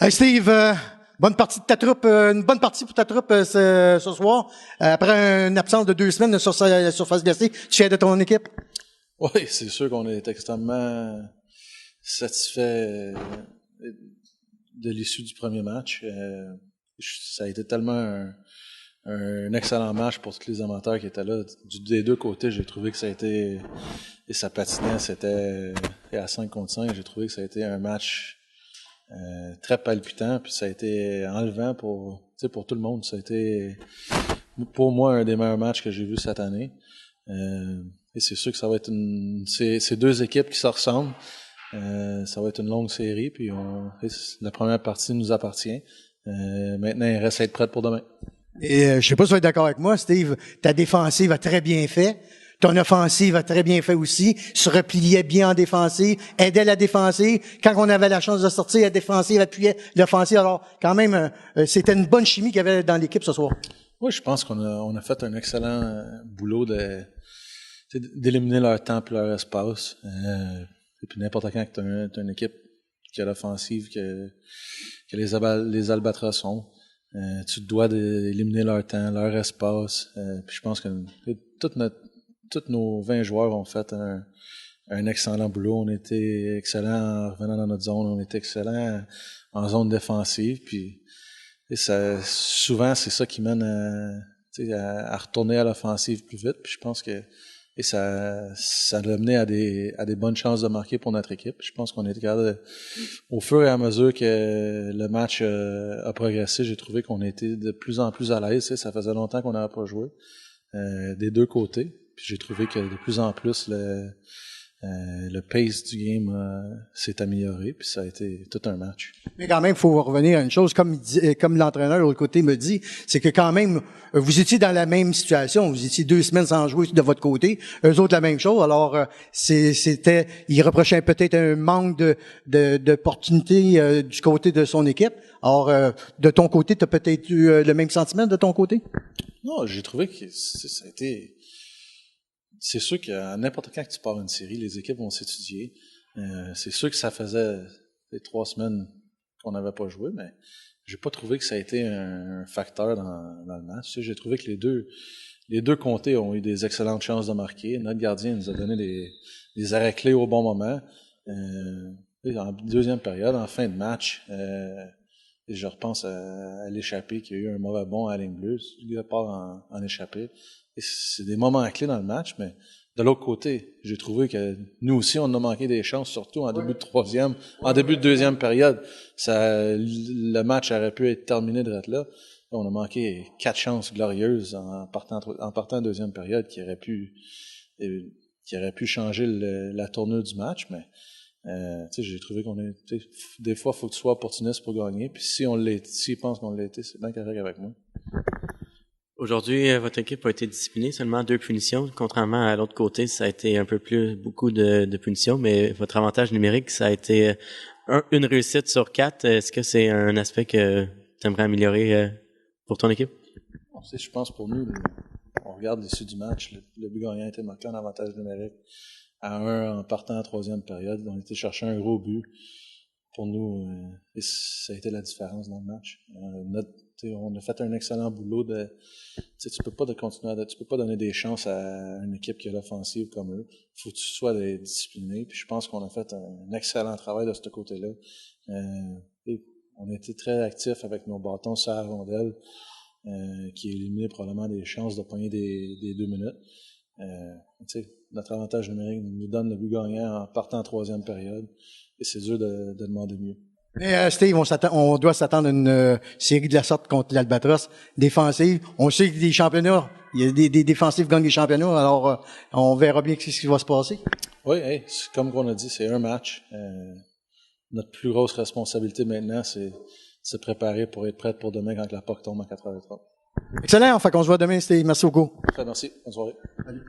Hey Steve, bonne partie de ta troupe, une bonne partie pour ta troupe ce soir. Après une absence de 2 semaines sur la surface glacée, tu es fier de ton équipe? Oui, c'est sûr qu'on est extrêmement satisfait de l'issue du premier match. Ça a été tellement un excellent match pour tous les amateurs qui étaient là. Des deux côtés, j'ai trouvé que ça a été, et ça patinait, c'était à 5 contre 5, j'ai trouvé que ça a été un match très palpitant, puis ça a été enlevant pour tout le monde. Ça a été, pour moi, un des meilleurs matchs que j'ai vus cette année. Et c'est sûr que ça va être c'est deux équipes qui se ressemblent. Ça va être une longue série, puis la première partie nous appartient. Maintenant, il reste à être prêt pour demain. Et je sais pas si tu es d'accord avec moi, Steve. Ta défensive a très bien fait. Ton offensive a très bien fait aussi. Se repliait bien en défensive, aidait la défensive. Quand on avait la chance de sortir, la défensive appuyait l'offensive. Alors, quand même, c'était une bonne chimie qu'il y avait dans l'équipe ce soir. Oui, je pense qu'on a fait un excellent boulot d'éliminer leur temps et leur espace. Et puis n'importe quand que tu as une équipe qui a l'offensive, que les Albatros sont, tu te dois d'éliminer leur temps, leur espace. Puis je pense que tous nos 20 joueurs ont fait un excellent boulot. On était excellents en revenant dans notre zone. On était excellents en zone défensive. Puis souvent, c'est ça qui mène à retourner à l'offensive plus vite. Puis je pense que ça a mené à des bonnes chances de marquer pour notre équipe. Je pense qu'on est capable au fur et à mesure que le match a progressé, j'ai trouvé qu'on était de plus en plus à l'aise. Ça faisait longtemps qu'on n'avait pas joué des deux côtés. Puis j'ai trouvé que de plus en plus le pace du game s'est amélioré, puis ça a été tout un match. Mais quand même, il faut revenir à une chose, comme l'entraîneur de l'autre côté me dit, c'est que quand même, vous étiez dans la même situation. Vous étiez 2 semaines sans jouer de votre côté. Eux autres, la même chose. Alors, ils reprochaient peut-être un manque d'opportunité du côté de son équipe. Alors, de ton côté, tu as peut-être eu le même sentiment de ton côté? Non, j'ai trouvé que ça a été... C'est sûr qu'à n'importe quand que tu pars une série, les équipes vont s'étudier. C'est sûr que ça faisait 3 semaines qu'on n'avait pas joué, mais j'ai pas trouvé que ça a été un facteur dans le match. J'ai trouvé que les deux comtés ont eu des excellentes chances de marquer. Notre gardien nous a donné des arrêts clés au bon moment. En deuxième période, en fin de match, et je repense à l'échappée qui a eu un mauvais bond à la ligne bleue. Il part en échappée. Et c'est des moments clés dans le match, mais de l'autre côté, j'ai trouvé que nous aussi, on a manqué des chances, surtout en début de troisième, en début de deuxième période. Le match aurait pu être terminé de là. On a manqué 4 chances glorieuses en partant en deuxième période qui auraient pu changer la tournure du match, mais j'ai trouvé qu'on est, des fois, il faut que tu sois opportuniste pour gagner, puis s'ils pensent qu'on l'a été, c'est bien correct avec moi. Aujourd'hui, votre équipe a été disciplinée, seulement 2 punitions. Contrairement à l'autre côté, ça a été un peu plus, beaucoup de punitions, mais votre avantage numérique, ça a été une réussite sur 4. Est-ce que c'est un aspect que tu aimerais améliorer pour ton équipe? Je pense pour nous, on regarde l'issue du match, le but gagnant a été marqué en avantage numérique à 1 en partant en troisième période. On a été chercher un gros but. Pour nous, et ça a été la différence dans le match. On a fait un excellent boulot tu peux pas donner des chances à une équipe qui a l'offensive comme eux. Faut que tu sois discipliné. Puis je pense qu'on a fait un excellent travail de ce côté-là. Et on a été très actifs avec nos bâtons sur la rondelle, qui éliminaient probablement des chances de pogner des 2 minutes. Notre avantage numérique nous donne le but gagnant en partant en troisième période. Et c'est dur de demander mieux. Mais Steve, on doit s'attendre à une série de la sorte contre l'Albatros défensive. On sait que des championnats, il y a des défensifs qui gagnent des championnats, alors on verra bien ce qui va se passer. Oui, comme on a dit, c'est un match. Notre plus grosse responsabilité maintenant, c'est se préparer pour être prêt pour demain quand la POC tombe à 4h30. Excellent, fait qu'on se voit demain, Steve. Merci beaucoup. Merci, bonne soirée. Salut.